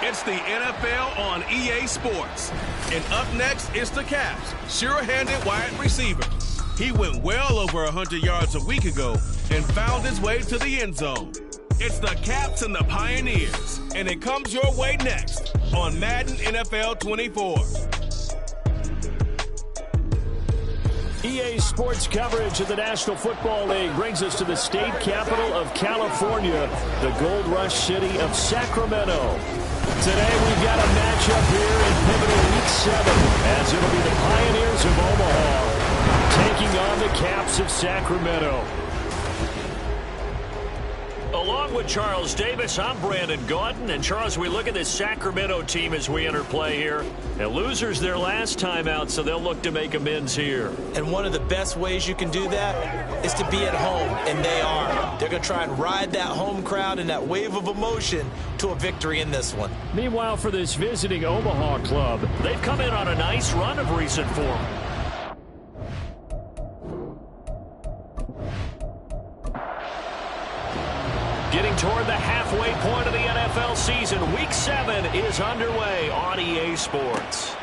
It's the NFL on EA Sports. And up next is the Caps' sure-handed wide receiver. He went well over 100 yards a week ago and found his way to the end zone. It's the Caps and the Pioneers, and it comes your way next on Madden NFL 24. EA Sports coverage of the National Football League brings us to the state capital of California, the Gold Rush city of Sacramento. Today we've got a matchup here in pivotal Week 7, as it'll be the Pioneers of Omaha taking on the Caps of Sacramento. Along with Charles Davis, I'm Brandon Gaudin. And Charles, we look at this Sacramento team as we enter play here. And losers their last time out, so they'll look to make amends here. And one of the best ways you can do that is to be at home, and they are. They're going to try and ride that home crowd and that wave of emotion to a victory in this one. Meanwhile, for this visiting Omaha club, they've come in on a nice run of recent form. Getting toward the halfway point of the NFL season, Week 7 is underway on EA Sports.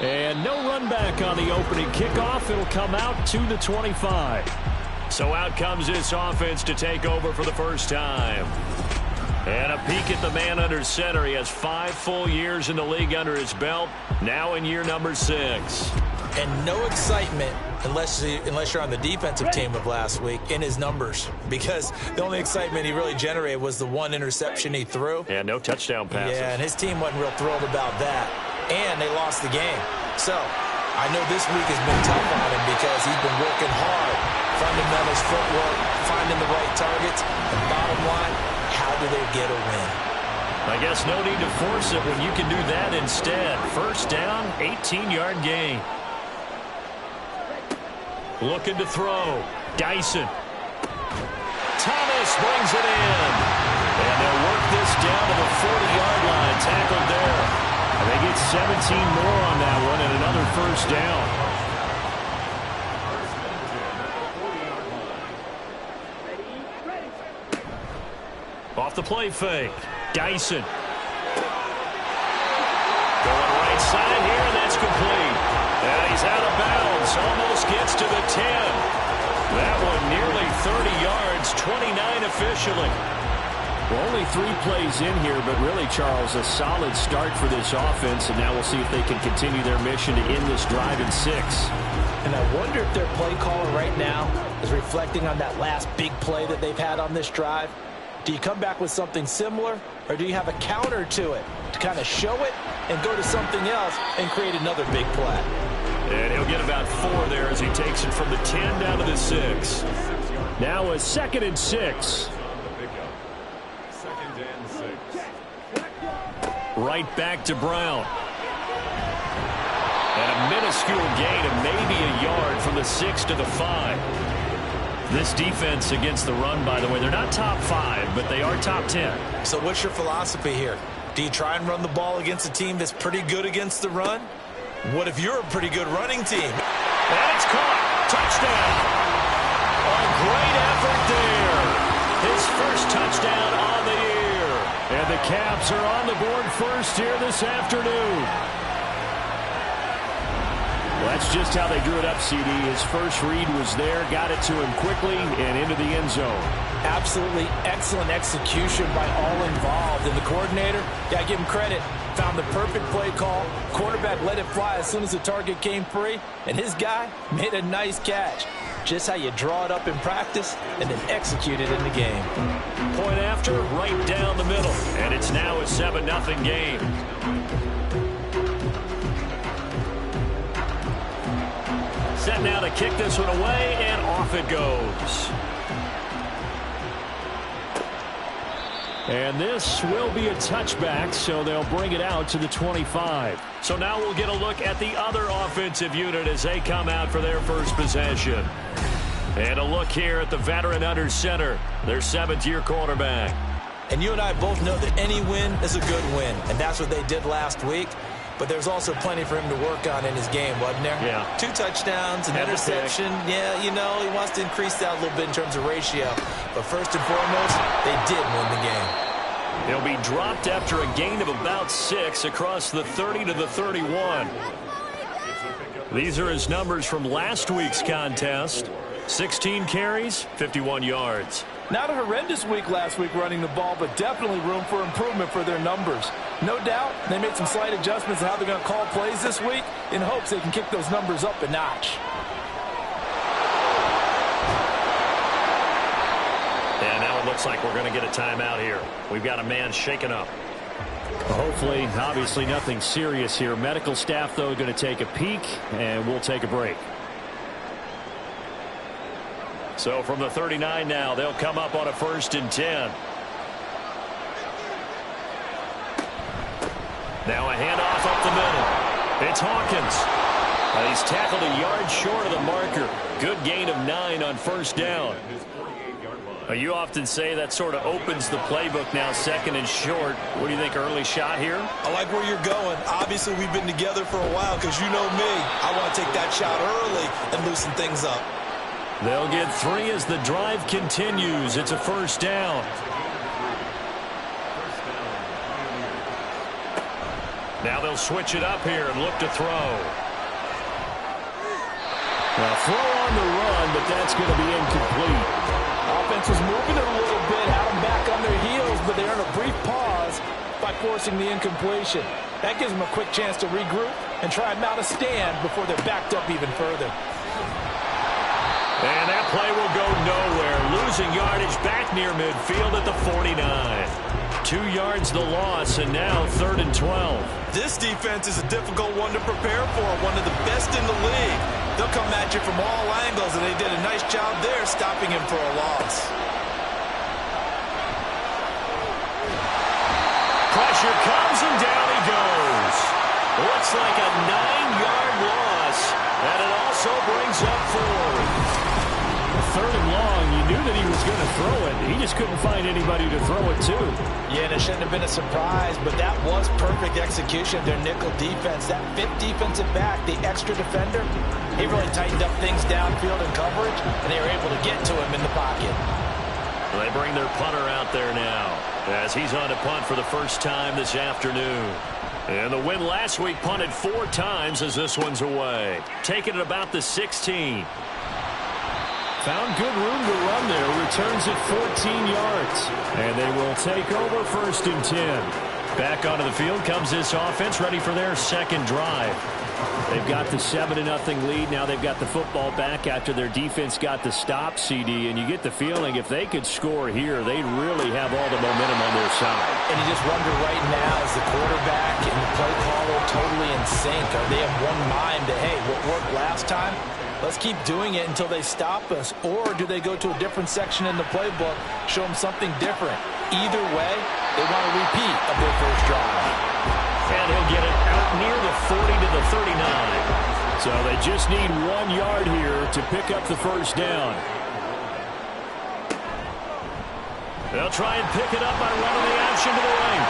And no run back on the opening kickoff. It'll come out to the 25. So out comes this offense to take over for the first time. And a peek at the man under center. He has 5 full years in the league under his belt, now in year number 6. And no excitement unless you're on the defensive team of last week in his numbers, because the only excitement he really generated was the one interception he threw. And no touchdown passes. Yeah, and his team wasn't real thrilled about that. And they lost the game. So I know this week has been tough on him because he's been working hard. Fundamentals, footwork, finding the right targets. And bottom line, how do they get a win? I guess no need to force it when you can do that instead. First down, 18-yard gain. Looking to throw. Dyson. Thomas brings it in. And they'll work this down to the 40-yard line. Tackled there. And they get 17 more on that one and another first down. Off the play fake. Dyson. Going right side here, and that's complete. And he's out of bounds. Almost gets to the 10. That one nearly 30 yards, 29 officially. Well, only 3 plays in here, but really, Charles, a solid start for this offense, and now we'll see if they can continue their mission to end this drive in 6. And I wonder if their play caller right now is reflecting on that last big play that they've had on this drive. Do you come back with something similar, or do you have a counter to it to kind of show it and go to something else and create another big play? And he'll get about 4 there as he takes it from the 10 down to the 6. Now a 2nd and 6. Right back to Brown. And a minuscule gain of maybe a yard from the 6 to the 5. This defense against the run, by the way, they're not top 5, but they are top 10. So what's your philosophy here? Do you try and run the ball against a team that's pretty good against the run? What if you're a pretty good running team? And it's caught. Touchdown. A great effort there. His first touchdown on the year. And the Caps are on the board first here this afternoon. Well, that's just how they drew it up, CD. His first read was there, got it to him quickly, and into the end zone. Absolutely excellent execution by all involved. And the coordinator, got to give him credit, found the perfect play call. Quarterback let it fly as soon as the target came free, and his guy made a nice catch. Just how you draw it up in practice and then execute it in the game. Point after, right down the middle. And it's now a 7-0 game. Set now to kick this one away, and off it goes. And this will be a touchback, so they'll bring it out to the 25. So now we'll get a look at the other offensive unit as they come out for their first possession. And a look here at the veteran under center, their 7th-year quarterback. And you and I both know that any win is a good win, and that's what they did last week. But there's also plenty for him to work on in his game, wasn't there? Yeah. 2 touchdowns, an interception. Yeah, you know, he wants to increase that a little bit in terms of ratio. But first and foremost, they did win the game. He'll be dropped after a gain of about 6 across the 30 to the 31. These are his numbers from last week's contest. 16 carries, 51 yards. Not a horrendous week last week running the ball, but definitely room for improvement for their numbers. No doubt they made some slight adjustments in how they're going to call plays this week in hopes they can kick those numbers up a notch. And now it looks like we're going to get a timeout here. We've got a man shaken up. Hopefully, obviously nothing serious here. Medical staff, though, going to take a peek, and we'll take a break. So from the 39 now, they'll come up on a 1st and 10. Now a handoff up the middle. It's Hawkins. He's tackled a yard short of the marker. Good gain of 9 on 1st down. You often say that sort of opens the playbook now, 2nd and short. What do you think, early shot here? I like where you're going. Obviously, we've been together for a while because you know me. I want to take that shot early and loosen things up. They'll get 3 as the drive continues. It's a 1st down. Now they'll switch it up here and look to throw. Now throw on the run, but that's going to be incomplete. Offense was moving it a little bit, had them back on their heels, but they're in a brief pause by forcing the incompletion. That gives them a quick chance to regroup and try and mount a stand before they're backed up even further. And that play will go nowhere. Losing yardage back near midfield at the 49. 2 yards the loss, and now 3rd and 12. This defense is a difficult one to prepare for, one of the best in the league. They'll come at you from all angles, and they did a nice job there stopping him for a loss. Pressure comes, and down he goes. Looks like a 9-yard loss, and it also brings up 4. 3rd and long, you knew that he was going to throw it. He just couldn't find anybody to throw it to. Yeah, and it shouldn't have been a surprise, but that was perfect execution of their nickel defense. That 5th defensive back, the extra defender, he really tightened up things downfield in coverage, and they were able to get to him in the pocket. Well, they bring their punter out there now as he's on to punt for the first time this afternoon. And the win last week punted 4 times as this one's away. Taking it about the 16. Found good room to run there. Returns it 14 yards. And they will take over 1st and 10. Back onto the field comes this offense, ready for their 2nd drive. They've got the 7-0 lead. Now they've got the football back after their defense got the stop, CD. And you get the feeling if they could score here, they'd really have all the momentum on their side. And you just wonder right now, is the quarterback and the play caller totally in sync? Are they of one mind that, hey, what worked last time? Let's keep doing it until they stop us. Or do they go to a different section in the playbook, show them something different? Either way, they want a repeat of their first drive. And he'll get it out near the 40 to the 39. So they just need 1 yard here to pick up the 1st down. They'll try and pick it up by running the option to the right.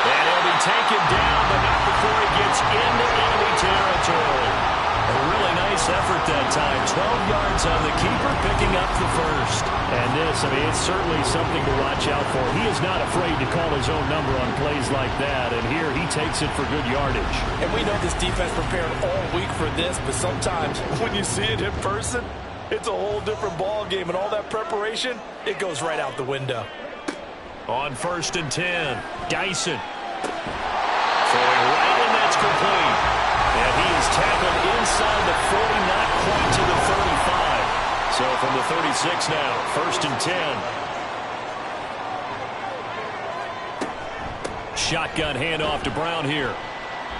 And he'll be taken down, but not before he gets into enemy territory. A really nice effort that time. 12 yards on the keeper, picking up the 1st. And this, I mean, it's certainly something to watch out for. He is not afraid to call his own number on plays like that. And here he takes it for good yardage. And we know this defense prepared all week for this, but sometimes when you see it in person, it's a whole different ball game. And all that preparation, it goes right out the window. On 1st and 10, Dyson. Throwing right, and that's complete. And he is tackled inside the 40, not quite to the 35. So from the 36 now, 1st and 10. Shotgun handoff to Brown here.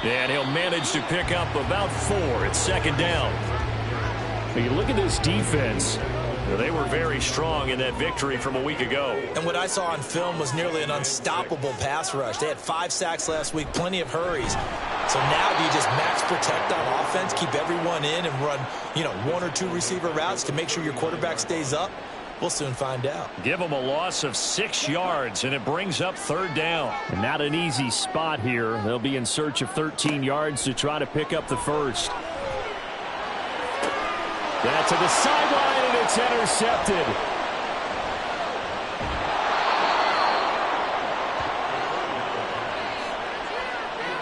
And he'll manage to pick up about 4. It's 2nd down. When you look at this defense, they were very strong in that victory from a week ago. And what I saw on film was nearly an unstoppable pass rush. They had 5 sacks last week, plenty of hurries. So now do you just max protect on offense, keep everyone in and run, 1 or 2 receiver routes to make sure your quarterback stays up? We'll soon find out. Give them a loss of 6 yards, and it brings up 3rd down. And not an easy spot here. They'll be in search of 13 yards to try to pick up the 1st. That's to the sideline, and it's intercepted.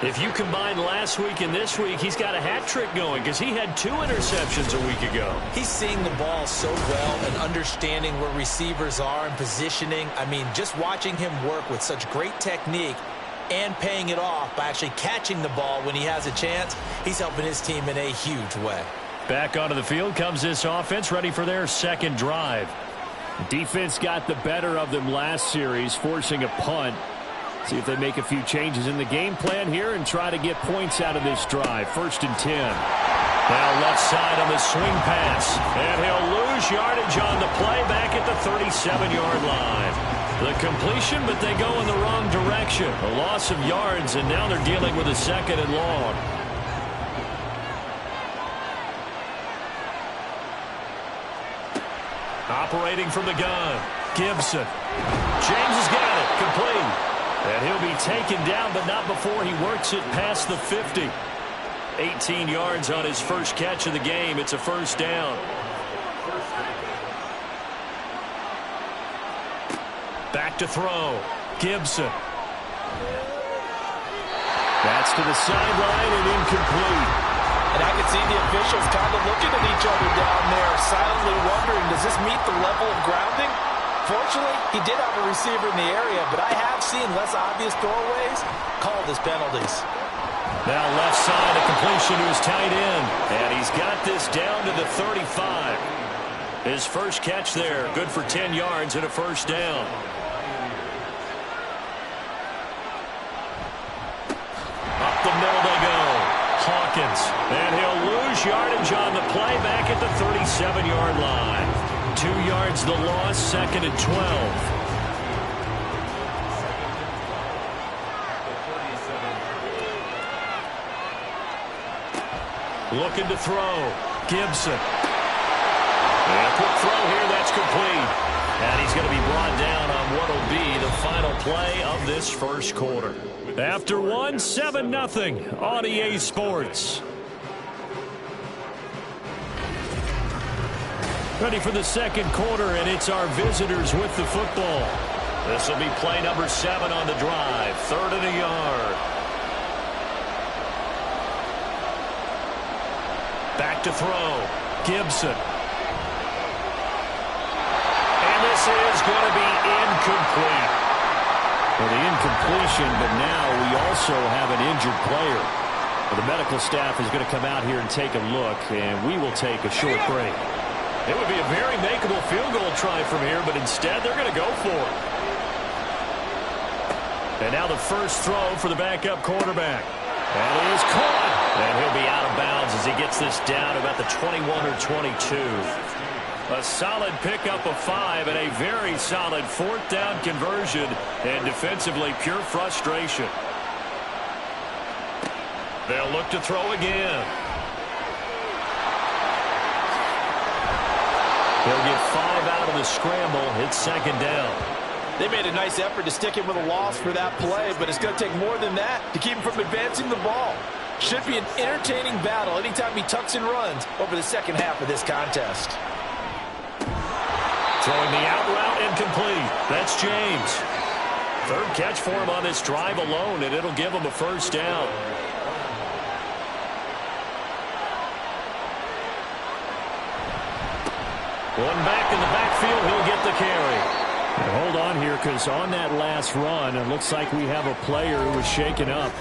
If you combine last week and this week, he's got a hat trick going because he had 2 interceptions a week ago. He's seeing the ball so well and understanding where receivers are and positioning. I mean, just watching him work with such great technique and paying it off by actually catching the ball when he has a chance, he's helping his team in a huge way. Back onto the field comes this offense, ready for their second drive. Defense got the better of them last series, forcing a punt. See if they make a few changes in the game plan here and try to get points out of this drive. 1st and 10. Now left side on the swing pass. And he'll lose yardage on the play back at the 37-yard line. The completion, but they go in the wrong direction. A loss of yards, and now they're dealing with a 2nd and long. Operating from the gun. Gibson. James has got it. Complete. And he'll be taken down, but not before he works it past the 50. 18 yards on his first catch of the game. It's a 1st down. Back to throw. Gibson. That's to the sideline and incomplete. And I can see the officials kind of looking at each other down there, silently wondering, does this meet the level of grounding? Fortunately, he did have a receiver in the area, but I have seen less obvious throwaways called as penalties. Now left side, a completion to his tight end. And he's got this down to the 35. His first catch there, good for 10 yards and a 1st down. Up the middle they go. Hawkins. And he'll lose yardage on the play back at the 37-yard line. 2 yards the loss, 2nd and 12. Looking to throw. Gibson. And a quick throw here, that's complete. And he's going to be brought down on what will be the final play of this first quarter. After 1, 7-0 on EA Sports. Ready for the second quarter, and it's our visitors with the football. This will be play number 7 on the drive. 3rd and a yard. Back to throw. Gibson. And this is going to be incomplete. Well, the incompletion, but now we also have an injured player. Well, the medical staff is going to come out here and take a look, and we will take a short break. It would be a very makeable field goal try from here, but instead they're going to go for it. And now the first throw for the backup quarterback. And he is caught. And he'll be out of bounds as he gets this down to about the 21 or 22. A solid pickup of 5 and a very solid 4th down conversion. And defensively, pure frustration. They'll look to throw again. He'll get 5 out of the scramble. It's 2nd down. They made a nice effort to stick him with a loss for that play, but it's going to take more than that to keep him from advancing the ball. Should be an entertaining battle anytime he tucks and runs over the second half of this contest. Throwing the out route incomplete. That's James. 3rd catch for him on this drive alone, and it'll give him a 1st down. One back in the backfield, he'll get the carry. And hold on here, because on that last run, it looks like we have a player who was shaken up.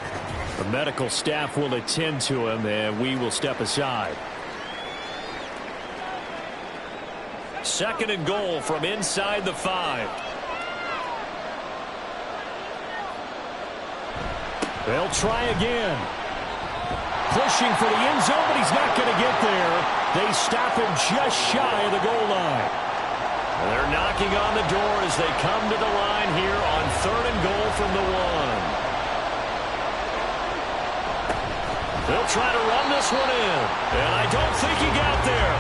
The medical staff will attend to him, and we will step aside. 2nd and goal from inside the 5. They'll try again. Pushing for the end zone, but he's not going to get there. They stop him just shy of the goal line. And they're knocking on the door as they come to the line here on 3rd and goal from the 1. They'll try to run this one in. And I don't think he got there.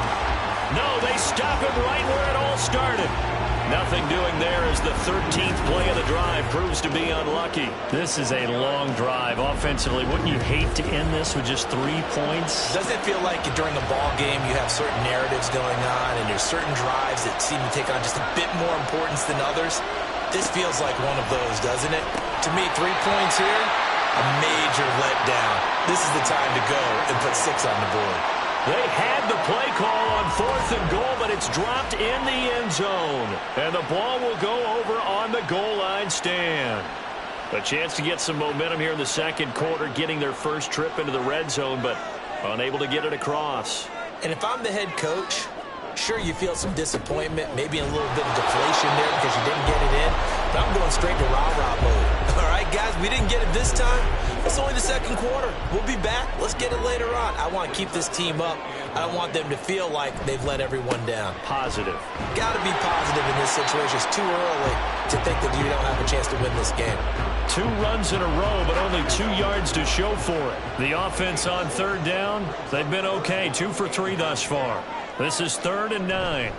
No, they stop him right where it all started. Nothing doing there as the 13th play of the drive proves to be unlucky. This is a long drive offensively. Wouldn't you hate to end this with just 3 points? Doesn't it feel like during a ball game you have certain narratives going on and there's certain drives that seem to take on just a bit more importance than others? This feels like one of those, doesn't it? To me, 3 points here, A major letdown. This is the time to go and put 6 on the board. They had the play call on 4th and goal, but it's dropped in the end zone. And the ball will go over on the goal line stand. A chance to get some momentum here in the second quarter, getting their first trip into the red zone, but unable to get it across. And if I'm the head coach, sure, you feel some disappointment, maybe a little bit of deflation there because you didn't get it in, but I'm going straight to rah-rah mode. All right, guys, we didn't get it this time. It's only the second quarter. We'll be back. Let's get it later on. I want to keep this team up. I don't want them to feel like they've let everyone down. Positive. Got to be positive in this situation. It's too early to think that you don't have a chance to win this game. 2 runs in a row, but only 2 yards to show for it. The offense on 3rd down, they've been okay. 2 for 3 thus far. This is 3rd and 9.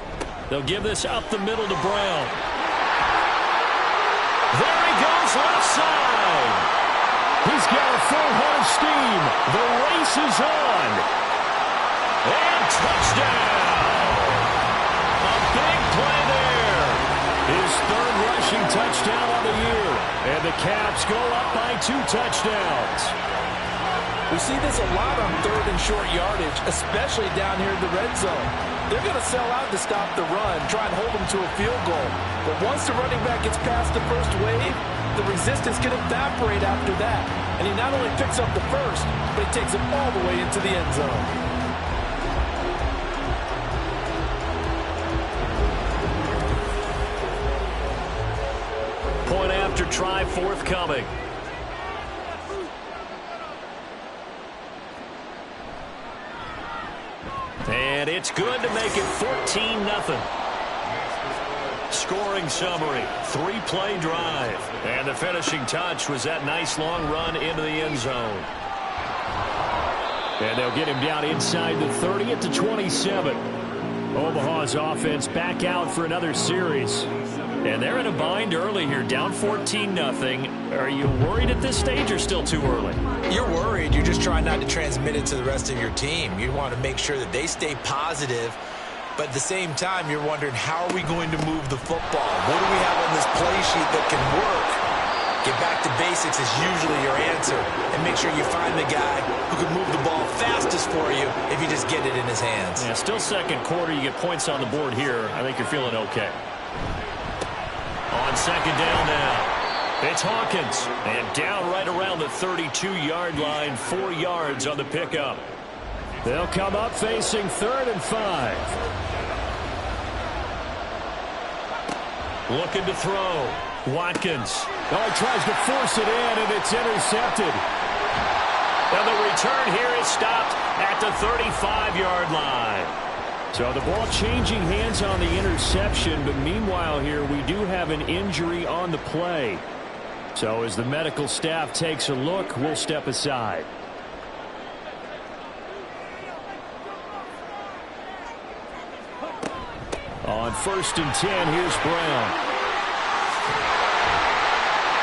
They'll give this up the middle to Brown. There he goes, left side. He's got a full head of steam. The race is on. And touchdown. A big play there. His 3rd rushing touchdown on the year. And the Caps go up by 2 touchdowns. We see this a lot on 3rd and short yardage, especially down here in the red zone. They're going to sell out to stop the run, try and hold them to a field goal. But once the running back gets past the first wave, the resistance can evaporate after that. And he not only picks up the first, but he takes it all the way into the end zone. Point after try forthcoming. And it's good to make it 14-0. Scoring summary, 3-play drive. And the finishing touch was that nice long run into the end zone. And they'll get him down inside the 30 at the 27. Omaha's offense back out for another series. And they're in a bind early here, down 14-0. Are you worried at this stage or still too early? You're worried. You're just trying not to transmit it to the rest of your team. You want to make sure that they stay positive. But at the same time, you're wondering, how are we going to move the football? What do we have on this play sheet that can work? Get back to basics is usually your answer. And make sure you find the guy who can move the ball fastest for you if you just get it in his hands. Yeah, still second quarter. You get points on the board here. I think you're feeling okay. On 2nd down now, it's Hawkins. And down right around the 32-yard line, 4 yards on the pickup. They'll come up facing 3rd and 5. Looking to throw. Watkins. Oh, he tries to force it in, and it's intercepted. And the return here is stopped at the 35-yard line. So the ball changing hands on the interception, but meanwhile here we do have an injury on the play. So as the medical staff takes a look, we'll step aside. On 1st and 10, here's Brown.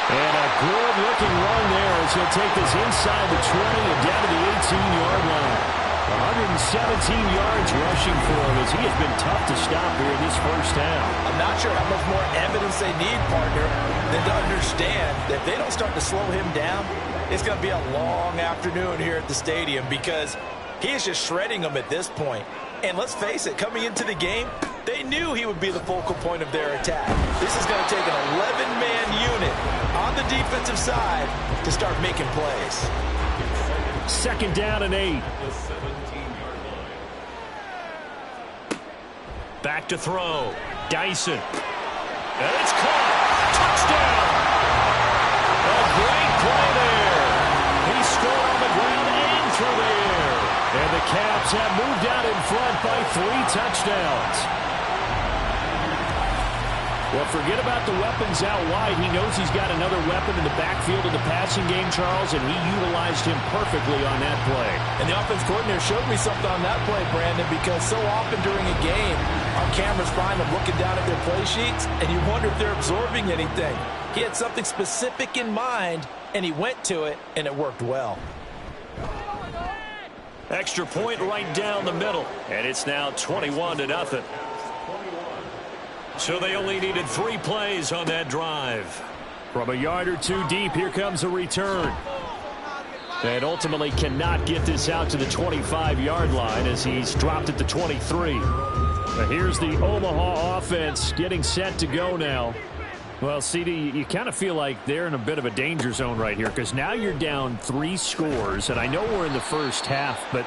And a good-looking run there as he'll take this inside the 20 and down to the 18-yard line. 117 yards rushing for him as he has been tough to stop here in this first half. I'm not sure how much more evidence they need, partner, than to understand that if they don't start to slow him down, it's going to be a long afternoon here at the stadium because he is just shredding them at this point. And let's face it, coming into the game, they knew he would be the focal point of their attack. This is going to take an 11-man unit on the defensive side to start making plays. 2nd down and 8. Back to throw. Dyson. And it's caught. Touchdown. A great play there. He scored on the ground and through the air. And the Caps have moved out in front by 3 touchdowns. Well, forget about the weapons out wide. He knows he's got another weapon in the backfield of the passing game, Charles, and he utilized him perfectly on that play. And the offense coordinator showed me something on that play, Brandon, because so often during a game, our cameras find them looking down at their play sheets, and you wonder if they're absorbing anything. He had something specific in mind, and he went to it, and it worked well. Extra point right down the middle, and it's now 21-0. So they only needed 3 plays on that drive. From a yard or 2 deep, here comes a return. And ultimately cannot get this out to the 25-yard line as he's dropped at the 23. Now here's the Omaha offense getting set to go now. Well, CD, you kind of feel like they're in a bit of a danger zone right here because now you're down 3 scores, and I know we're in the first half, but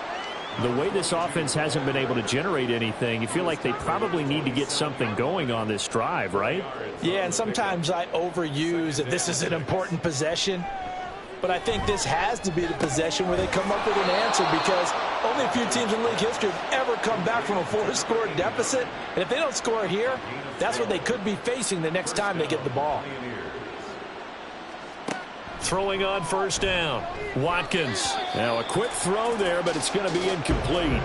the way this offense hasn't been able to generate anything, you feel like they probably need to get something going on this drive, right? Yeah, and sometimes I overuse that this is an important possession. But I think this has to be the possession where they come up with an answer because only a few teams in league history have ever come back from a 4-score deficit. And if they don't score here, that's what they could be facing the next time they get the ball. Throwing on first down. Watkins. Now a quick throw there, but it's going to be incomplete.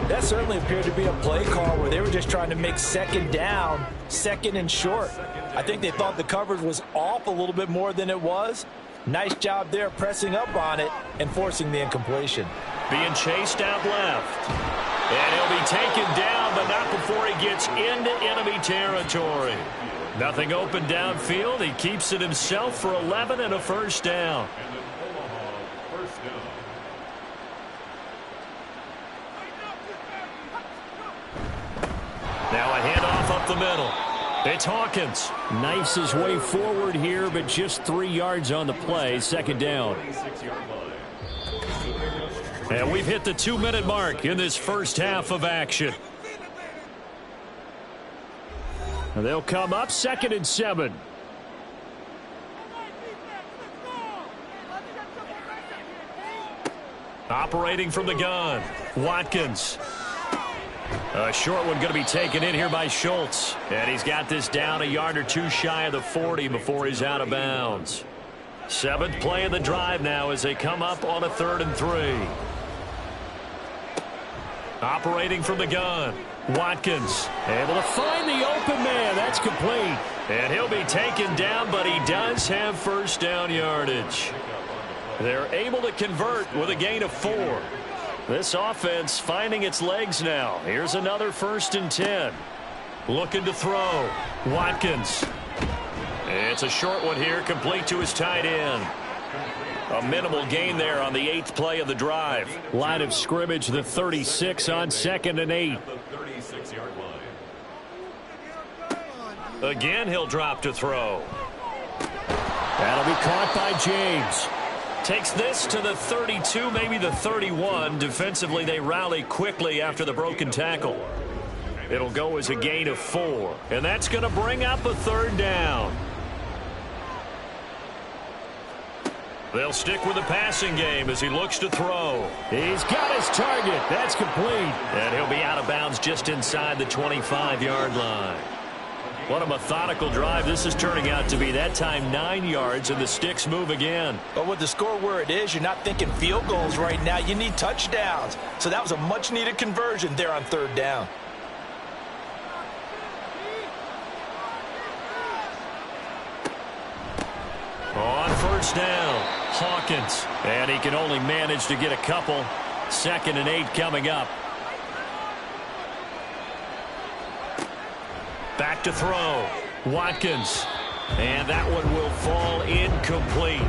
That certainly appeared to be a play call where they were just trying to make second down, second and short. I think they thought the coverage was off a little bit more than it was. Nice job there pressing up on it and forcing the incompletion. Being chased out left. And he'll be taken down, but not before he gets into enemy territory. Nothing open downfield. He keeps it himself for 11 and a first down. Now a handoff up the middle. It's Hawkins. Knifes his way forward here, but just 3 yards on the play. Second down. And we've hit the 2-minute mark in this first half of action. And they'll come up 2nd and 7. Operating from the gun. Watkins. A short one going to be taken in here by Schultz. And he's got this down a yard or 2 shy of the 40 before he's out of bounds. 7th play of the drive now as they come up on a 3rd and 3. Operating from the gun. Watkins able to find the open man. That's complete. And he'll be taken down, but he does have first down yardage. They're able to convert with a gain of 4. This offense finding its legs now. Here's another 1st and 10. Looking to throw. Watkins. It's a short one here, complete to his tight end. A minimal gain there on the 8th play of the drive. Line of scrimmage, the 36 on 2nd and 8. Again, he'll drop to throw. That'll be caught by James. Takes this to the 32, maybe the 31. Defensively, they rally quickly after the broken tackle. It'll go as a gain of 4. And that's going to bring up a 3rd down. They'll stick with the passing game as he looks to throw. He's got his target. That's complete. And he'll be out of bounds just inside the 25-yard line. What a methodical drive this is turning out to be. That time 9 yards, and the sticks move again. But with the score where it is, you're not thinking field goals right now. You need touchdowns. So that was a much-needed conversion there on 3rd down. On first down, Hawkins. And he can only manage to get a couple. 2nd and 8 coming up. Back to throw. Watkins. And that one will fall incomplete.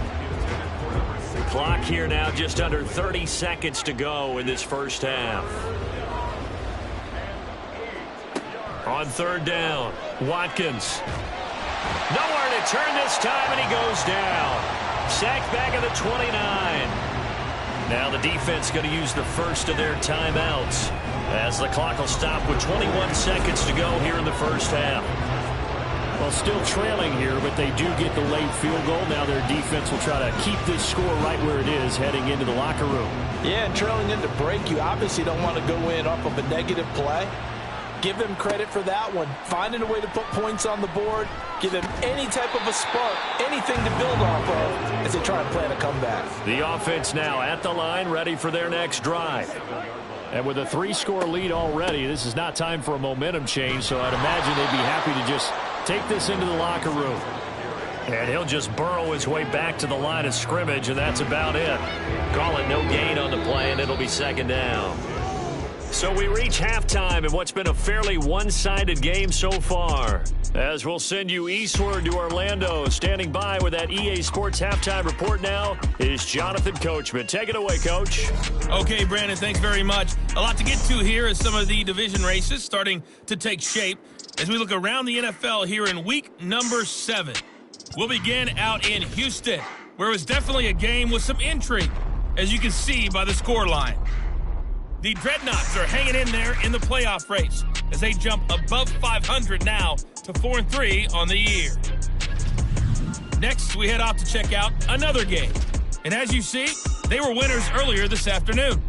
The clock here now just under 30 seconds to go in this first half. On 3rd down, Watkins. Nowhere to turn this time, and he goes down. Sacked back at the 29. Now the defense going to use the first of their timeouts as the clock will stop with 21 seconds to go here in the first half. Well, still trailing here, but they do get the late field goal. Now their defense will try to keep this score right where it is heading into the locker room. Yeah, and trailing into break, you obviously don't want to go in off of a negative play. Give them credit for that one. Finding a way to put points on the board. Give them any type of a spark, anything to build off of as they try to plan a comeback. The offense now at the line, ready for their next drive. And with a 3-score lead already, this is not time for a momentum change, so I'd imagine they'd be happy to just take this into the locker room. And he'll just burrow his way back to the line of scrimmage, and that's about it. Call it no gain on the play, and it'll be 2nd down. So we reach halftime in what's been a fairly one-sided game so far. As we'll send you eastward to Orlando, standing by with that EA Sports halftime report now is Jonathan Coachman. Take it away, Coach. Okay, Brandon, thanks very much. A lot to get to here as some of the division races starting to take shape as we look around the NFL here in week number 7. We'll begin out in Houston, where it was definitely a game with some intrigue, as you can see by the scoreline. The Dreadnoughts are hanging in there in the playoff race as they jump above 500 now to 4-3 on the year. Next, we head off to check out another game. And as you see, they were winners earlier this afternoon.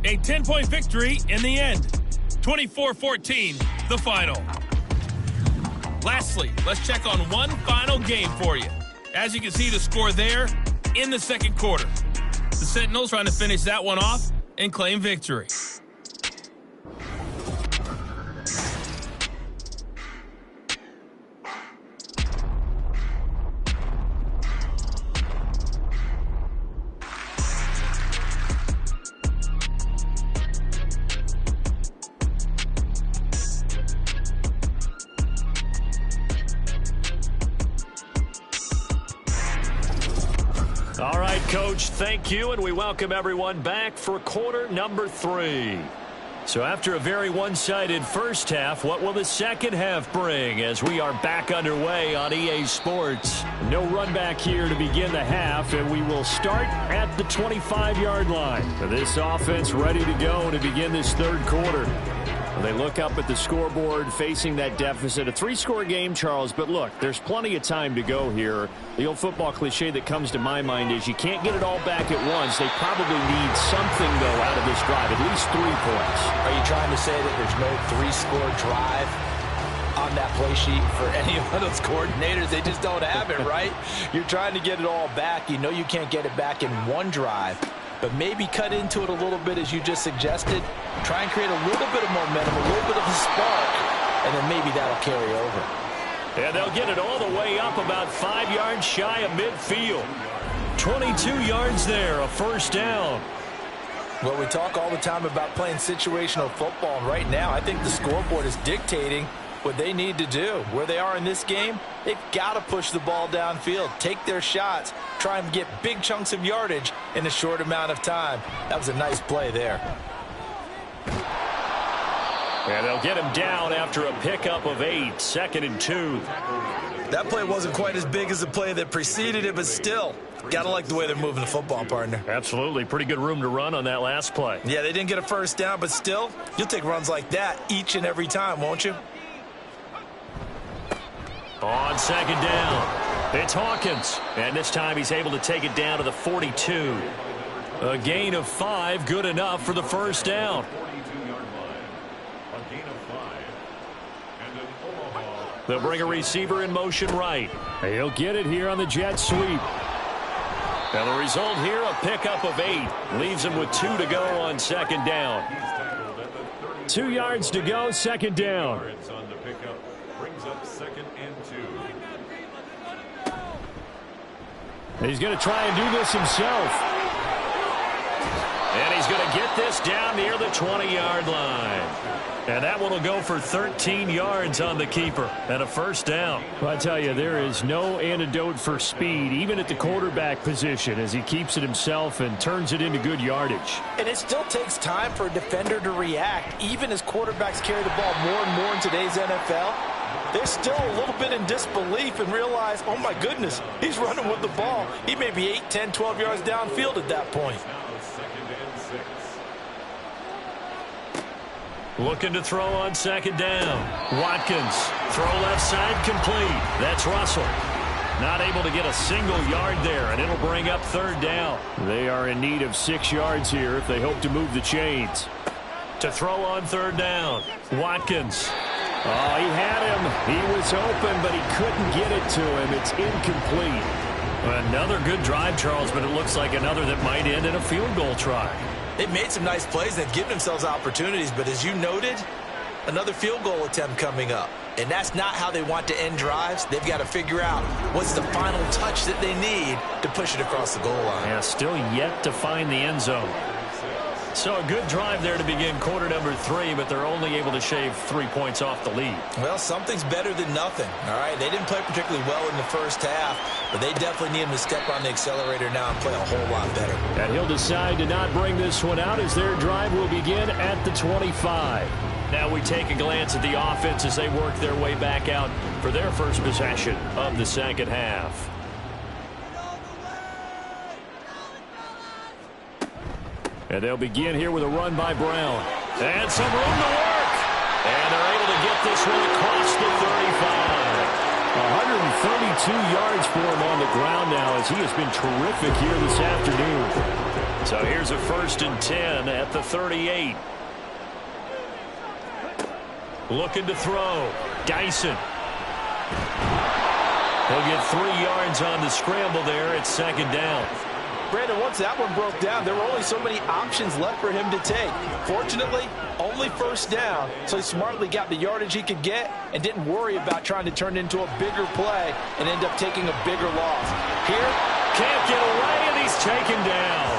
A 10-point victory in the end. 24-14, the final. Lastly, let's check on one final game for you. As you can see the score there in the second quarter. The Sentinels trying to finish that one off and claim victory. All right, Coach, thank you, and we welcome everyone back for quarter number 3. So after a very one-sided first half, what will the second half bring as we are back underway on EA Sports? No run back here to begin the half, and we will start at the 25-yard line. This offense ready to go to begin this third quarter. They look up at the scoreboard facing that deficit. A 3-score game, Charles, but look, there's plenty of time to go here. The old football cliche that comes to my mind is you can't get it all back at once. They probably need something, though, out of this drive, at least 3 points. Are you trying to say that there's no 3-score drive on that play sheet for any of those coordinators? They just don't have it, right? You're trying to get it all back. You know you can't get it back in one drive. But maybe cut into it a little bit, as you just suggested. Try and create a little bit of momentum, a little bit of a spark, and then maybe that'll carry over. And they'll get it all the way up about 5 yards shy of midfield. 22 yards there, a first down. Well, we talk all the time about playing situational football, and right now I think the scoreboard is dictating what they need to do. Where they are in this game, they've got to push the ball downfield, take their shots, try and get big chunks of yardage in a short amount of time. That was a nice play there. And they'll get him down after a pickup of 8, 2nd and 2. That play wasn't quite as big as the play that preceded it, but still, gotta like the way they're moving the football, partner. Absolutely. Pretty good room to run on that last play. Yeah, they didn't get a first down, but still, you'll take runs like that each and every time, won't you? On 2nd down, it's Hawkins. And this time he's able to take it down to the 42. A gain of 5, good enough for the first down. They'll bring a receiver in motion right. He'll get it here on the jet sweep. And the result here, a pickup of 8. Leaves him with 2 to go on 2nd down. 2 yards to go, 2nd down. He's going to try and do this himself. And he's going to get this down near the 20-yard line. And that one will go for 13 yards on the keeper and a first down. Well, I tell you, there is no antidote for speed, even at the quarterback position, as he keeps it himself and turns it into good yardage. And it still takes time for a defender to react, even as quarterbacks carry the ball more and more in today's NFL. They're still a little bit in disbelief and realize, oh my goodness, he's running with the ball. He may be 8, 10, 12 yards downfield at that point. Looking to throw on 2nd down. Watkins, throw left side, complete. That's Russell. Not able to get a single yard there, and it'll bring up 3rd down. They are in need of 6 yards here if they hope to move the chains. To throw on 3rd down, Watkins. Oh, he had him. He was open, but he couldn't get it to him. It's incomplete. Another good drive, Charles, but it looks like another that might end in a field goal try. They've made some nice plays. They've given themselves opportunities, but as you noted, another field goal attempt coming up. And that's not how they want to end drives. They've got to figure out what's the final touch that they need to push it across the goal line. Yeah, still yet to find the end zone. So a good drive there to begin quarter number 3, but they're only able to shave 3 points off the lead. Well, something's better than nothing, all right? They didn't play particularly well in the first half, but they definitely need him to step on the accelerator now and play a whole lot better. And he'll decide to not bring this one out as their drive will begin at the 25. Now we take a glance at the offense as they work their way back out for their first possession of the second half. And they'll begin here with a run by Brown. And some room to work. And they're able to get this one across the 35. 132 yards for him on the ground now as he has been terrific here this afternoon. So here's a 1st and 10 at the 38. Looking to throw. Dyson. He'll get 3 yards on the scramble there at 2nd down. Brandon, once that one broke down, there were only so many options left for him to take. Fortunately, only 1st down, so he smartly got the yardage he could get and didn't worry about trying to turn it into a bigger play and end up taking a bigger loss. Here, can't get away, and he's taken down.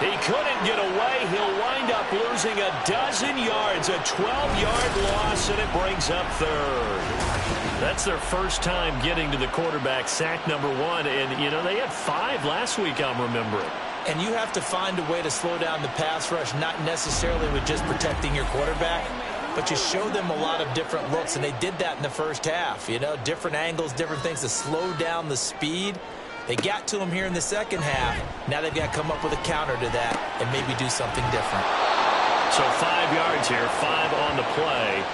He couldn't get away. He'll wind up losing a dozen yards, a 12-yard loss, and it brings up 3rd. That's their first time getting to the quarterback, sack number 1. And, you know, they had 5 last week, I'm remembering. And you have to find a way to slow down the pass rush, not necessarily with just protecting your quarterback, but you show them a lot of different looks, and they did that in the first half. You know, different angles, different things to slow down the speed. They got to him here in the second half. Now they've got to come up with a counter to that and maybe do something different. So 5 yards here, 5 on the play.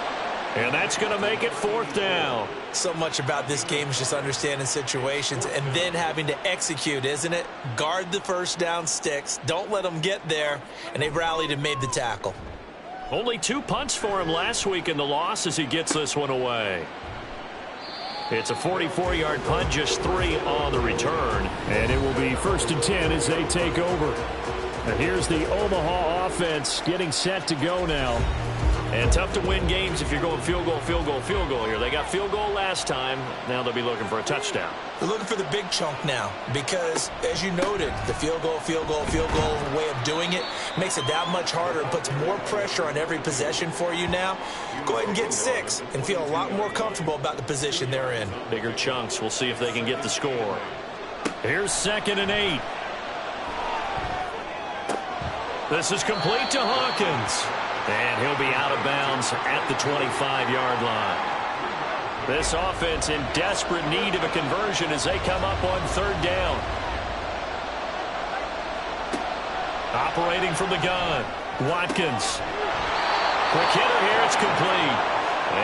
And that's going to make it 4th down. So much about this game is just understanding situations and then having to execute, isn't it? Guard the 1st down sticks. Don't let them get there. And they rallied and made the tackle. Only 2 punts for him last week in the loss as he gets this one away. It's a 44-yard punt, just 3 on the return. And it will be 1st and 10 as they take over. And here's the Omaha offense getting set to go now. And tough to win games if you're going field goal, field goal, field goal here. They got field goal last time. Now they'll be looking for a touchdown. They're looking for the big chunk now because, as you noted, the field goal way of doing it makes it that much harder and puts more pressure on every possession for you now. Go ahead and get 6 and feel a lot more comfortable about the position they're in. Bigger chunks. We'll see if they can get the score. Here's 2nd and 8. This is complete to Hawkins. And he'll be out of bounds at the 25-yard line. This offense in desperate need of a conversion as they come up on 3rd down. Operating from the gun, Watkins. Quick hitter here, it's complete.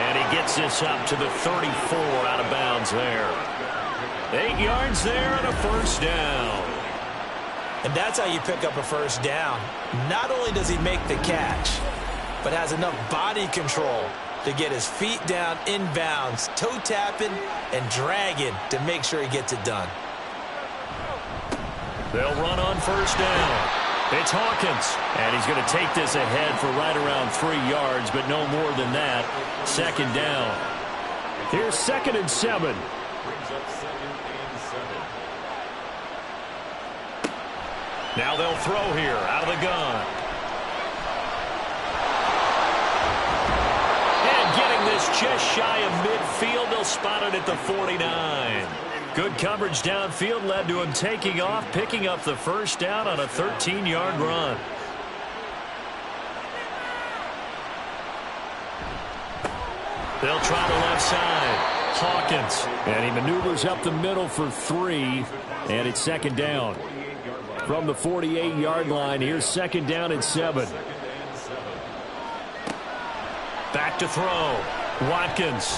And he gets this up to the 34, out of bounds there. 8 yards there and a 1st down. And that's how you pick up a 1st down. Not only does he make the catch, but has enough body control to get his feet down inbounds, toe tapping and dragging to make sure he gets it done. They'll run on 1st down. It's Hawkins, and he's going to take this ahead for right around 3 yards, but no more than that. 2nd down. Here's 2nd and 7. Now they'll throw here out of the gun. This just shy of midfield. They'll spot it at the 49. Good coverage downfield led to him taking off, picking up the 1st down on a 13-yard run. They'll try the left side. Hawkins. And he maneuvers up the middle for 3. And it's 2nd down. From the 48-yard line, here's 2nd down and 7. Back to throw. Watkins.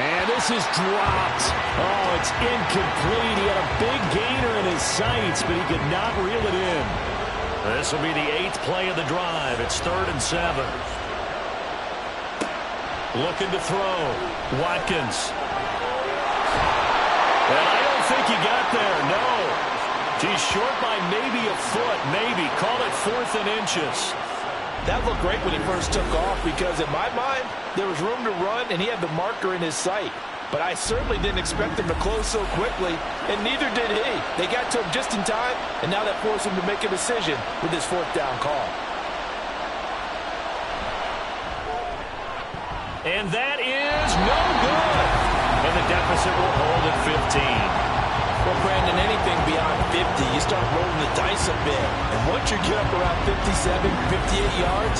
And this is dropped. Oh, it's incomplete. He had a big gainer in his sights, but he could not reel it in. This will be the 8th play of the drive. It's 3rd and 7. Looking to throw. Watkins. And I don't think he got there, no. He's short by maybe a foot, maybe. Call it 4th and inches. That looked great when he first took off because, in my mind, there was room to run, and he had the marker in his sight. but I certainly didn't expect them to close so quickly, and neither did he. They got to him just in time, and now that forced him to make a decision with his fourth down call. And that is no good. And the deficit will hold at 15. Well, Brandon, anything beyond 50, you start rolling the dice a bit. And once you get up around 57, 58 yards,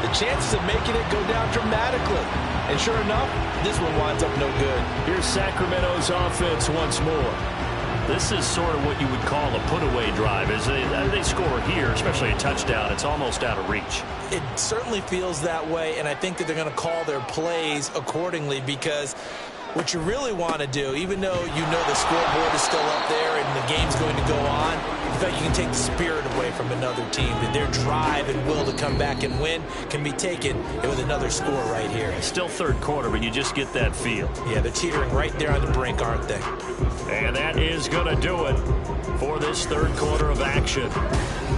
the chances of making it go down dramatically. And sure enough, this one winds up no good. Here's Sacramento's offense once more. This is sort of what you would call a put-away drive. As they score here, especially a touchdown, it's almost out of reach. It certainly feels that way, and I think that they're going to call their plays accordingly, because what you really want to do, even though you know the scoreboard is still up there and the game's going to go on, in fact, you can take the spirit away from another team. That their drive and will to come back and win can be taken with another score right here. Still third quarter, but you just get that feel. Yeah, they're teetering right there on the brink, aren't they? And that is going to do it for this third quarter of action.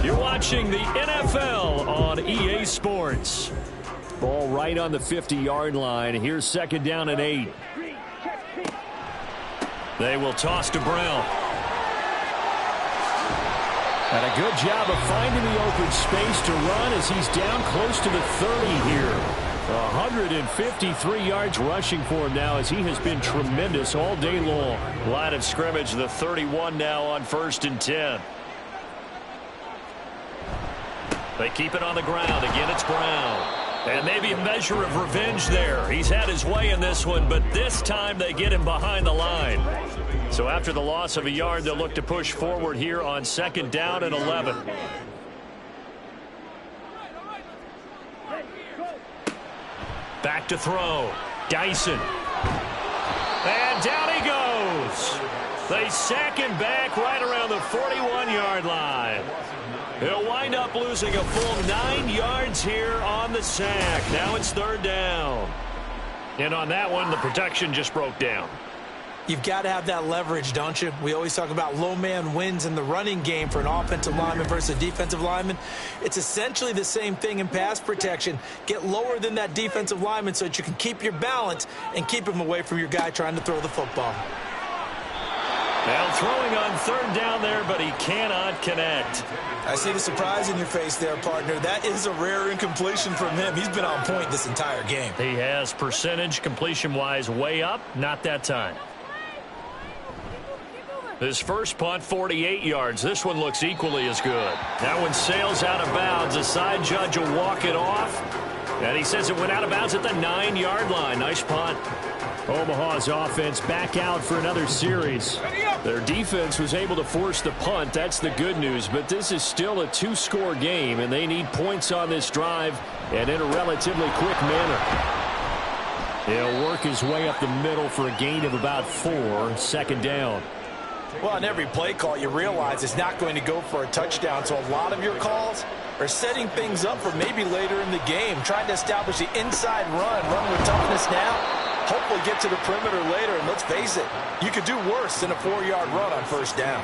You're watching the NFL on EA Sports. Ball right on the 50-yard line. Here's second down and 8. They will toss to Brown. And a good job of finding the open space to run as he's down close to the 30 here. 153 yards rushing for him now as he has been tremendous all day long. Line of scrimmage, the 31 now on 1st and 10. They keep it on the ground. Again, it's Brown. And maybe a measure of revenge there. He's had his way in this one, but this time they get him behind the line. So after the loss of a yard, they'll look to push forward here on second down and 11. Back to throw. Dyson. And down he goes. They sack him back right around the 41-yard line. He'll wind up losing a full 9 yards here on the sack. Now it's third down. And on that one, the protection just broke down. You've got to have that leverage, don't you? We always talk about low man wins in the running game for an offensive lineman versus a defensive lineman. It's essentially the same thing in pass protection. Get lower than that defensive lineman so that you can keep your balance and keep him away from your guy trying to throw the football. Now throwing on third down there, but he cannot connect. I see the surprise in your face there, partner. That is a rare incompletion from him. He's been on point this entire game. He has percentage completion-wise way up. Not that time. His first punt, 48 yards. This one looks equally as good. That one sails out of bounds. The side judge will walk it off. And he says it went out of bounds at the 9-yard line. Nice punt. Omaha's offense back out for another series. Their defense was able to force the punt. That's the good news. But this is still a 2-score game, and they need points on this drive and in a relatively quick manner. He'll work his way up the middle for a gain of about 4. Second down. Well, on every play call, you realize it's not going to go for a touchdown. So a lot of your calls are setting things up for maybe later in the game, trying to establish the inside run with toughness now, hopefully get to the perimeter later. And let's face it, you could do worse than a 4-yard run on first down.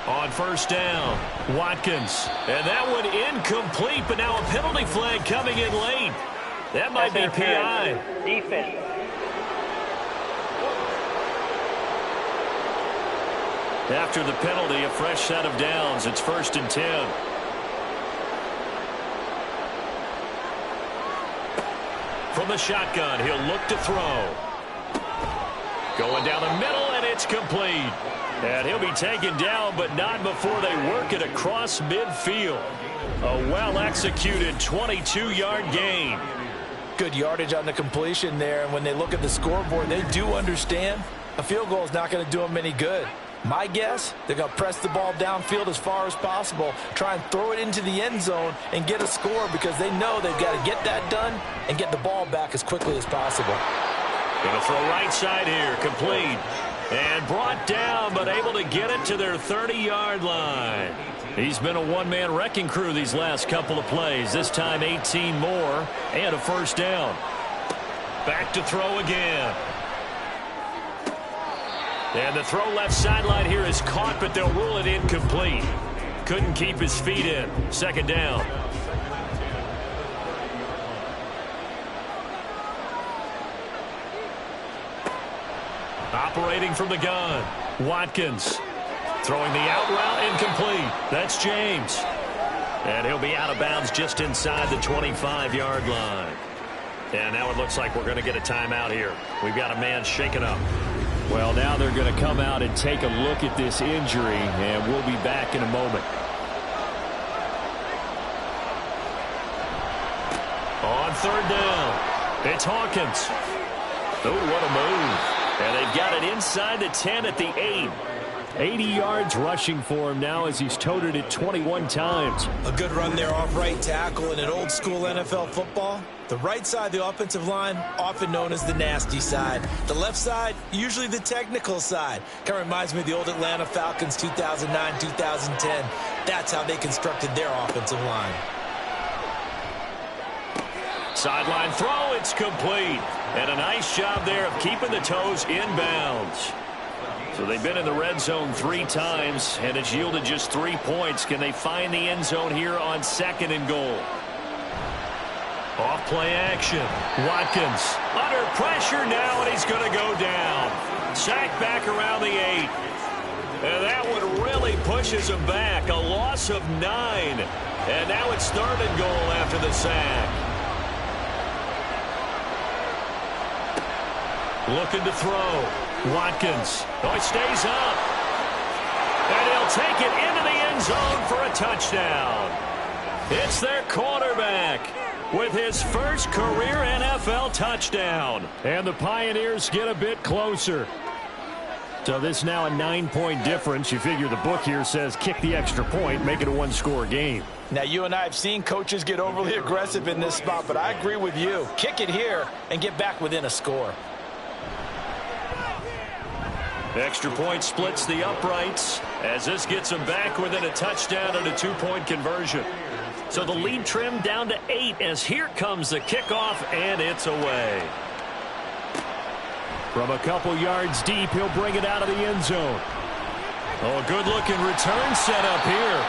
On first down, Watkins. And that one incomplete, but now a penalty flag coming in late. That might be PI. Defense. After the penalty, a fresh set of downs. It's 1st and 10. From the shotgun, he'll look to throw. Going down the middle, and it's complete. And he'll be taken down, but not before they work it across midfield. A well-executed 22-yard gain. Good yardage on the completion there, and when they look at the scoreboard, they do understand a field goal is not going to do them any good. My guess, they're going to press the ball downfield as far as possible, try and throw it into the end zone and get a score because they know they've got to get that done and get the ball back as quickly as possible. Going to throw right side here, complete. And brought down, but able to get it to their 30-yard line. He's been a one-man wrecking crew these last couple of plays. This time 18 more and a first down. Back to throw again. And the throw left sideline here is caught, but they'll rule it incomplete. Couldn't keep his feet in. Second down. Operating from the gun, Watkins. Throwing the out route, incomplete. That's James. And he'll be out of bounds just inside the 25-yard line. And now it looks like we're going to get a timeout here. We've got a man shaken up. Well, now they're going to come out and take a look at this injury, and we'll be back in a moment. On third down, it's Hawkins. Oh, what a move. And they've got it inside the 10 at the 8. 80 yards rushing for him now as he's toted it 21 times. A good run there off right tackle in an old school NFL football. The right side of the offensive line, often known as the nasty side. The left side, usually the technical side. Kind of reminds me of the old Atlanta Falcons 2009, 2010. That's how they constructed their offensive line. Sideline throw, it's complete. And a nice job there of keeping the toes in bounds. So they've been in the red zone 3 times, and it's yielded just 3 points. Can they find the end zone here on 2nd and goal? Off play action. Watkins under pressure now, and he's going to go down. Sacked back around the 8. And that one really pushes him back. A loss of 9. And now it's 3rd and goal after the sack. Looking to throw. Watkins. Oh, he stays up. And he'll take it into the end zone for a touchdown. It's their quarterback with his first career NFL touchdown. And the Pioneers get a bit closer. So this is now a 9-point difference. You figure the book here says kick the extra point, make it a 1-score game. Now, you and I have seen coaches get overly aggressive in this spot, but I agree with you. Kick it here and get back within a score. Extra point splits the uprights as this gets them back within a touchdown and a 2-point conversion. So the lead trimmed down to 8 as here comes the kickoff, and it's away. From a couple yards deep, he'll bring it out of the end zone. Oh, good-looking return set up here.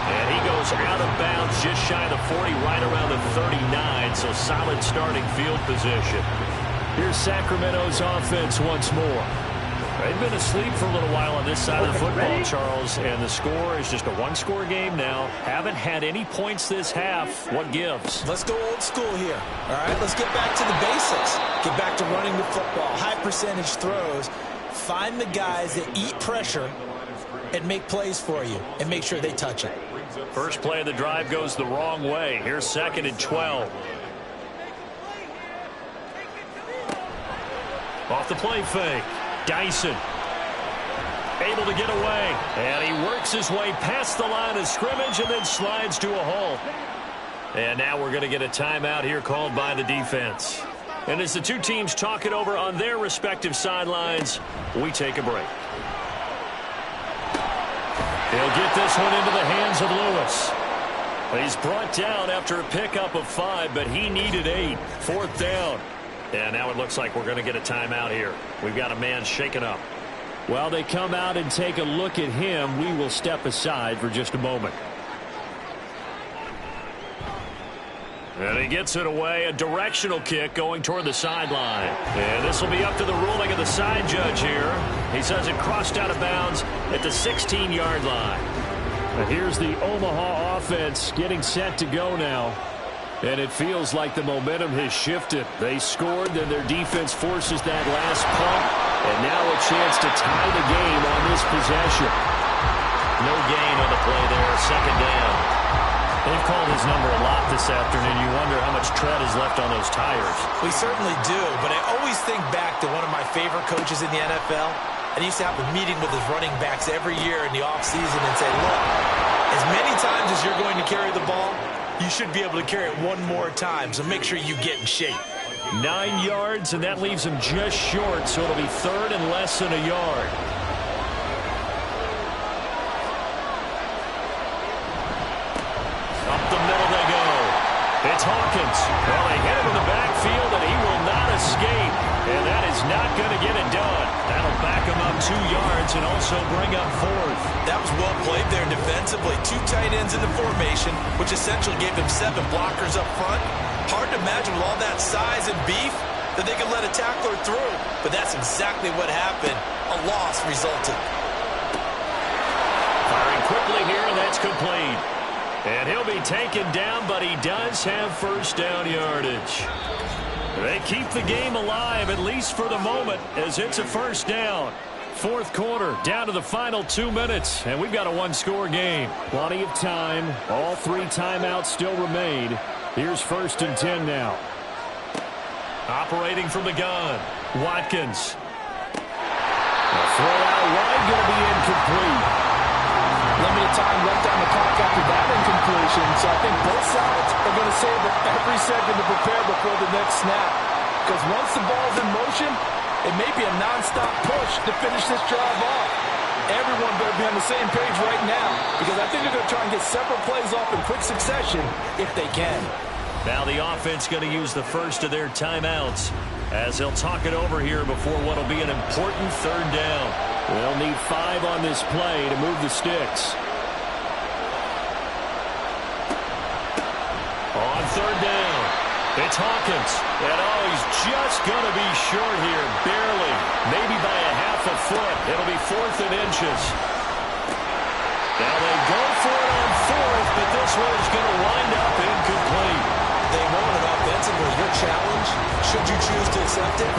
And he goes out of bounds just shy of the 40, right around the 39, so solid starting field position. Here's Sacramento's offense once more. They've been asleep for a little while on this side of the football, Charles, and the score is just a 1-score game now. Haven't had any points this half. What gives? Let's go old school here. All right, let's get back to the basics. Get back to running the football, high percentage throws. Find the guys that eat pressure and make plays for you and make sure they touch it. First play of the drive goes the wrong way. Here's 2nd and 12. Off the play fake. Dyson able to get away, and he works his way past the line of scrimmage and then slides to a halt. And now we're going to get a timeout here called by the defense. And as the two teams talk it over on their respective sidelines, we take a break. He'll get this one into the hands of Lewis. He's brought down after a pickup of 5, but he needed 8. 4th down. And now it looks like we're going to get a timeout here. We've got a man shaken up. While they come out and take a look at him, we will step aside for just a moment. And he gets it away, a directional kick going toward the sideline. And this will be up to the ruling of the side judge here. He says it crossed out of bounds at the 16-yard line. And here's the Omaha offense getting set to go now. And it feels like the momentum has shifted. They scored, then their defense forces that last punt. And now a chance to tie the game on this possession. No gain on the play there, 2nd down. They've called his number a lot this afternoon. You wonder how much tread is left on those tires. We certainly do, but I always think back to one of my favorite coaches in the NFL. And he used to have a meeting with his running backs every year in the offseason and say, look, as many times as you're going to carry the ball, you should be able to carry it one more time, so make sure you get in shape. 9 yards, and that leaves him just short, so it'll be 3rd and less than a yard. Up the middle they go. It's Hawkins. Well, they hit him in the backfield, and he will not escape. And that is not going to get it done. That'll back him up 2 yards and also bring up 4th. That was well played there defensively. 2 tight ends in the formation, which essentially gave him 7 blockers up front. Hard to imagine with all that size and beef, that they could let a tackler through, but that's exactly what happened. A loss resulted. Firing quickly here, and that's complete. And he'll be taken down, but he does have first down yardage. They keep the game alive, at least for the moment, as it's a first down. Fourth quarter, down to the final 2 minutes, and we've got a one-score game. Plenty of time. All 3 timeouts still remain. Here's 1st and 10 now. Operating from the gun, Watkins. A throw out wide, going to be incomplete. Limited time left on the clock after that incompletion, so I think both sides are going to savor every second to prepare before the next snap. Because once the ball's in motion, it may be a non-stop push to finish this drive off. Everyone better be on the same page right now, because I think they're going to try and get several plays off in quick succession if they can. Now the offense going to use the first of their timeouts as they'll talk it over here before what will be an important 3rd down. They'll need 5 on this play to move the sticks. On 3rd down, it's Hawkins. And he's just going to be short here, barely. Maybe by a half a foot. It'll be 4th and inches. Now they go for it on 4th, but this one's going to wind up incomplete. They won't have offensively. Your challenge, should you choose to accept it,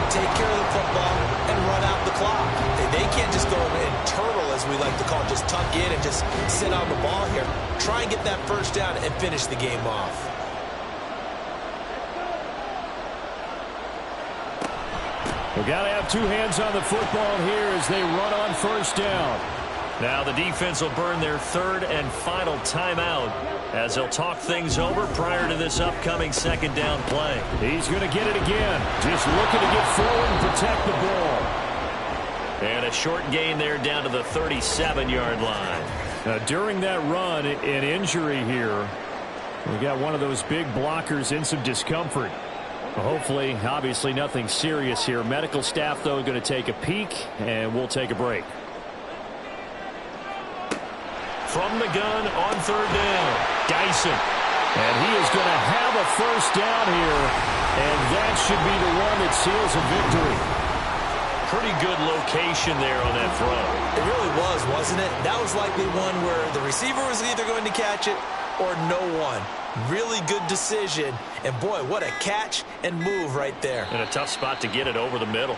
take care of the football and run out the clock. They can't just go and turtle, as we like to call it, just tuck in and just sit on the ball here. Try and get that first down and finish the game off. We've got to have 2 hands on the football here as they run on 1st down. Now the defense will burn their 3rd and final timeout as they'll talk things over prior to this upcoming 2nd down play. He's going to get it again. Just looking to get forward and protect the ball. And a short gain there down to the 37-yard line. Now, during that run, an injury here. We got one of those big blockers in some discomfort. Hopefully, obviously nothing serious here. Medical staff, though, going to take a peek, and we'll take a break. From the gun on 3rd down, Dyson. And he is going to have a first down here, and that should be the one that seals a victory. Pretty good location there on that throw. It really was, wasn't it? That was likely one where the receiver was either going to catch it or no one. Really good decision. And, boy, what a catch and move right there. And a tough spot to get it over the middle.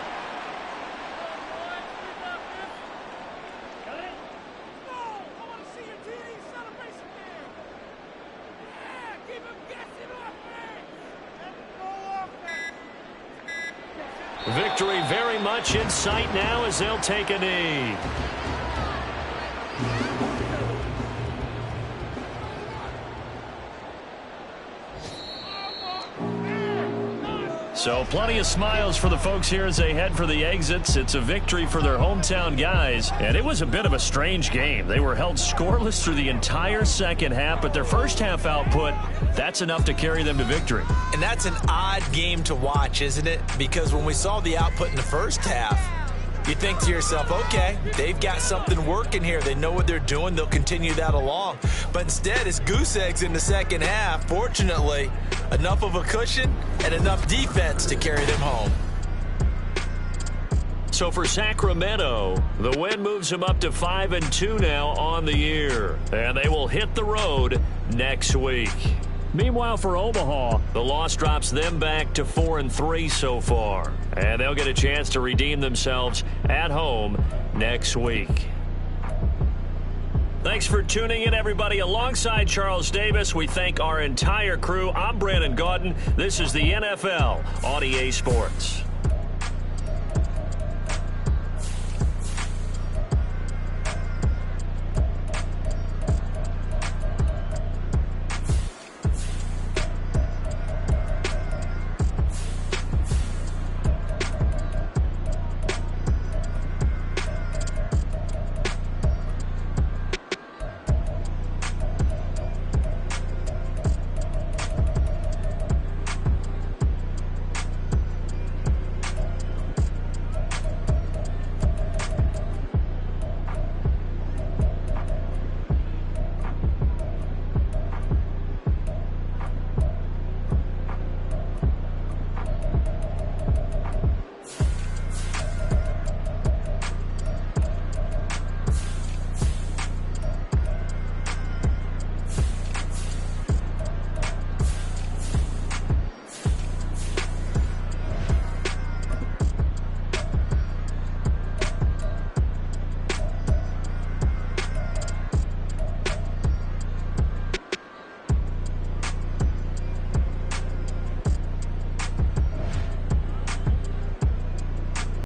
Victory very much in sight now as they'll take a knee. So plenty of smiles for the folks here as they head for the exits. It's a victory for their hometown guys. And it was a bit of a strange game. They were held scoreless through the entire second half, but their first half output, that's enough to carry them to victory. And that's an odd game to watch, isn't it? Because when we saw the output in the first half, you think to yourself, okay, they've got something working here. They know what they're doing. They'll continue that along. But instead, it's goose eggs in the second half. Fortunately, enough of a cushion and enough defense to carry them home. So for Sacramento, the win moves them up to 5-2 now on the year. And they will hit the road next week. Meanwhile, for Omaha, the loss drops them back to 4-3 so far. And they'll get a chance to redeem themselves at home next week. Thanks for tuning in, everybody. Alongside Charles Davis, we thank our entire crew. I'm Brandon Gaudin. This is the NFL on EA Sports.